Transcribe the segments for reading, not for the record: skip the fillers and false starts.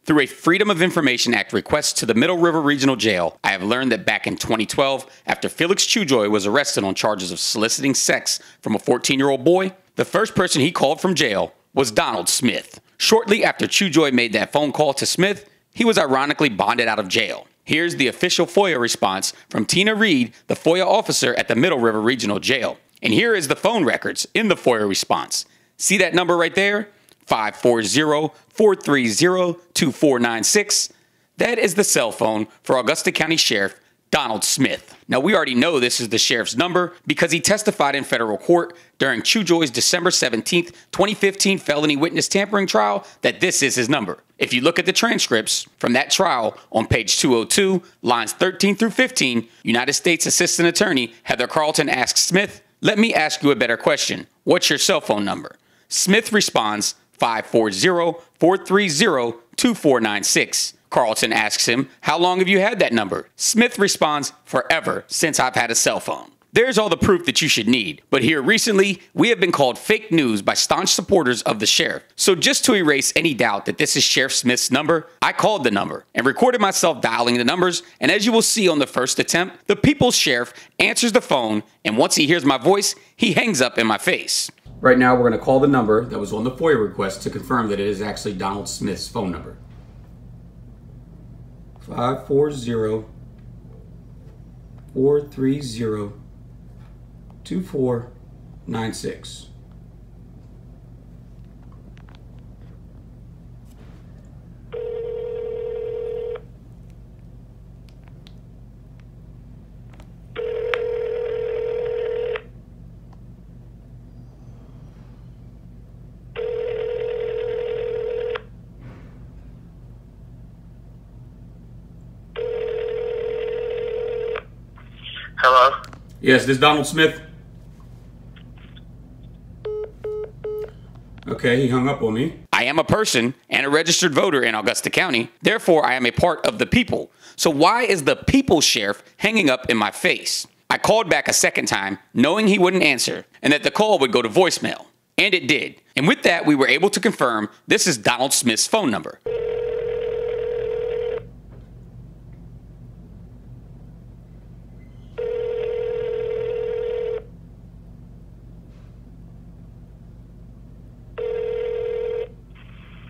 Through a Freedom of Information Act request to the Middle River Regional Jail, I have learned that back in 2012, after Felix Chujoy was arrested on charges of soliciting sex from a 14-year-old boy, the first person he called from jail was Donald Smith. Shortly after Chujoy made that phone call to Smith, he was ironically bonded out of jail. Here's the official FOIA response from Tina Reed, the FOIA officer at the Middle River Regional Jail. And here is the phone records in the FOIA response. See that number right there? 540-430-2496. That is the cell phone for Augusta County Sheriff Donald Smith. Now, we already know this is the sheriff's number because he testified in federal court during Chujoy's December 17th, 2015 felony witness tampering trial that this is his number. If you look at the transcripts from that trial on page 202, lines 13 through 15, United States Assistant Attorney Heather Carlton asks Smith, "Let me ask you a better question. What's your cell phone number?" Smith responds, 540-430-2496. Carlton asks him, "How long have you had that number?" Smith responds, "Forever, since I've had a cell phone." There's all the proof that you should need. But here recently, we have been called fake news by staunch supporters of the sheriff. So just to erase any doubt that this is Sheriff Smith's number, I called the number and recorded myself dialing the numbers. And as you will see on the first attempt, the people's sheriff answers the phone, and once he hears my voice, he hangs up in my face. Right now, we're going to call the number that was on the FOIA request to confirm that it is actually Donald Smith's phone number. 540-430-2496. Hello? Yes, this is Donald Smith. Okay, he hung up on me. I am a person and a registered voter in Augusta County. Therefore, I am a part of the people. So why is the people's sheriff hanging up in my face? I called back a second time, knowing he wouldn't answer, and that the call would go to voicemail. And it did. And with that, we were able to confirm this is Donald Smith's phone number.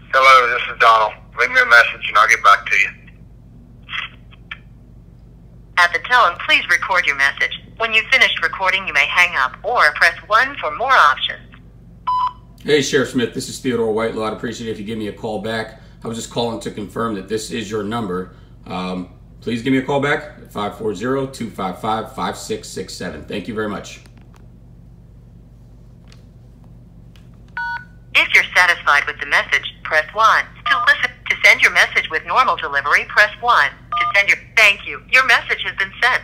Hello, this is Donald. Leave me a message and I'll get back to you. At the tone, please record your message. When you've finished recording, you may hang up or press 1 for more options. Hey, Sheriff Smith, this is Theodore Whitelow. I'd appreciate it if you give me a call back. I was just calling to confirm that this is your number. Please give me a call back at 540-255-5667. Thank you very much. If you're satisfied with the message, press 1. To send your message with normal delivery, press 1. Thank you. Your message has been sent.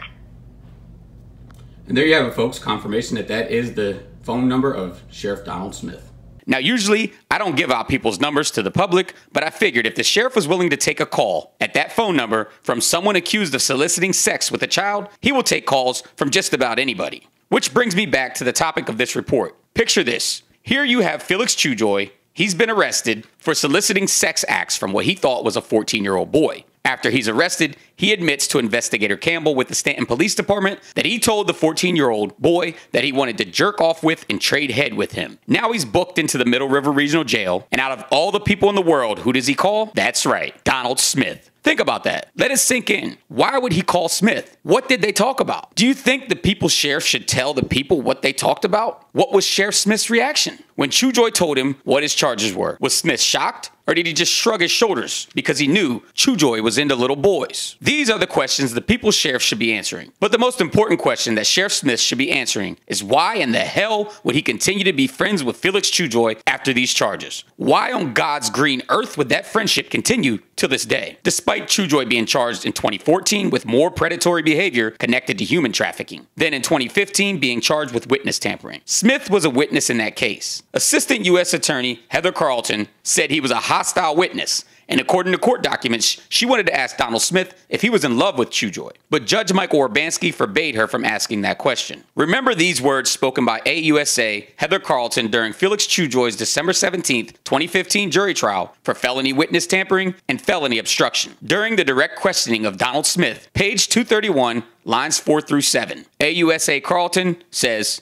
And there you have it, folks. Confirmation that that is the phone number of Sheriff Donald Smith. Now, usually, I don't give out people's numbers to the public, but I figured if the sheriff was willing to take a call at that phone number from someone accused of soliciting sex with a child, he will take calls from just about anybody. Which brings me back to the topic of this report. Picture this. Here you have Felix Chujoy. He's been arrested for soliciting sex acts from what he thought was a 14-year-old boy. After he's arrested, he admits to Investigator Campbell with the Stanton Police Department that he told the 14-year-old boy that he wanted to jerk off with and trade head with him. Now he's booked into the Middle River Regional Jail, and out of all the people in the world, who does he call? That's right, Donald Smith. Think about that. Let it sink in. Why would he call Smith? What did they talk about? Do you think the people's sheriff should tell the people what they talked about? What was Sheriff Smith's reaction when Chujoy told him what his charges were? Was Smith shocked? Or did he just shrug his shoulders because he knew Chujoy was into little boys? These are the questions the people's sheriff should be answering. But the most important question that Sheriff Smith should be answering is why in the hell would he continue to be friends with Felix Chujoy after these charges? Why on God's green earth would that friendship continue to this day? Despite Chujoy being charged in 2014 with more predatory behavior connected to human trafficking, then in 2015 being charged with witness tampering. Smith was a witness in that case. Assistant U.S. Attorney Heather Carlton said he was a hostile witness And according to court documents, she wanted to ask Donald Smith if he was in love with Chujoy. But Judge Michael Urbanski forbade her from asking that question. Remember these words spoken by AUSA Heather Carlton during Felix Chujoy's December 17, 2015 jury trial for felony witness tampering and felony obstruction. During the direct questioning of Donald Smith, page 231, lines 4 through 7, AUSA Carlton says,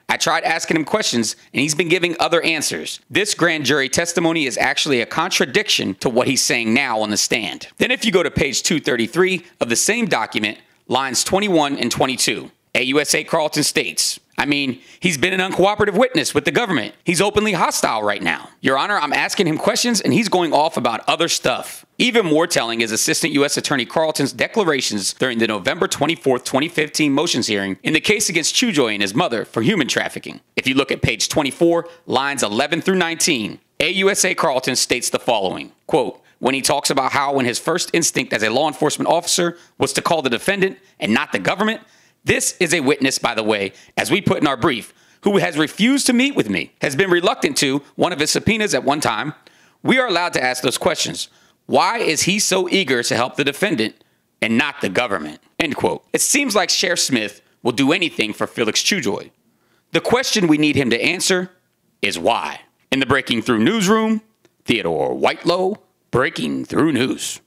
I tried asking him questions, and he's been giving other answers. This grand jury testimony is actually a contradiction to what he's saying now on the stand. Then if you go to page 233 of the same document, lines 21 and 22, AUSA Carlton states, he's been an uncooperative witness with the government. He's openly hostile right now. Your Honor, I'm asking him questions, and he's going off about other stuff. Even more telling is Assistant U.S. Attorney Carlton's declarations during the November 24, 2015 motions hearing in the case against Chujoy and his mother for human trafficking. If you look at page 24, lines 11 through 19, AUSA Carlton states the following, quote, when he talks about how when his first instinct as a law enforcement officer was to call the defendant and not the government, this is a witness, by the way, as we put in our brief, who has refused to meet with me, has been reluctant to one of his subpoenas at one time. We are allowed to ask those questions. Why is he so eager to help the defendant and not the government? End quote. It seems like Sheriff Smith will do anything for Felix Chujoy. The question we need him to answer is why. In the Breaking Through newsroom, Theodore Whitelow, Breaking Through News.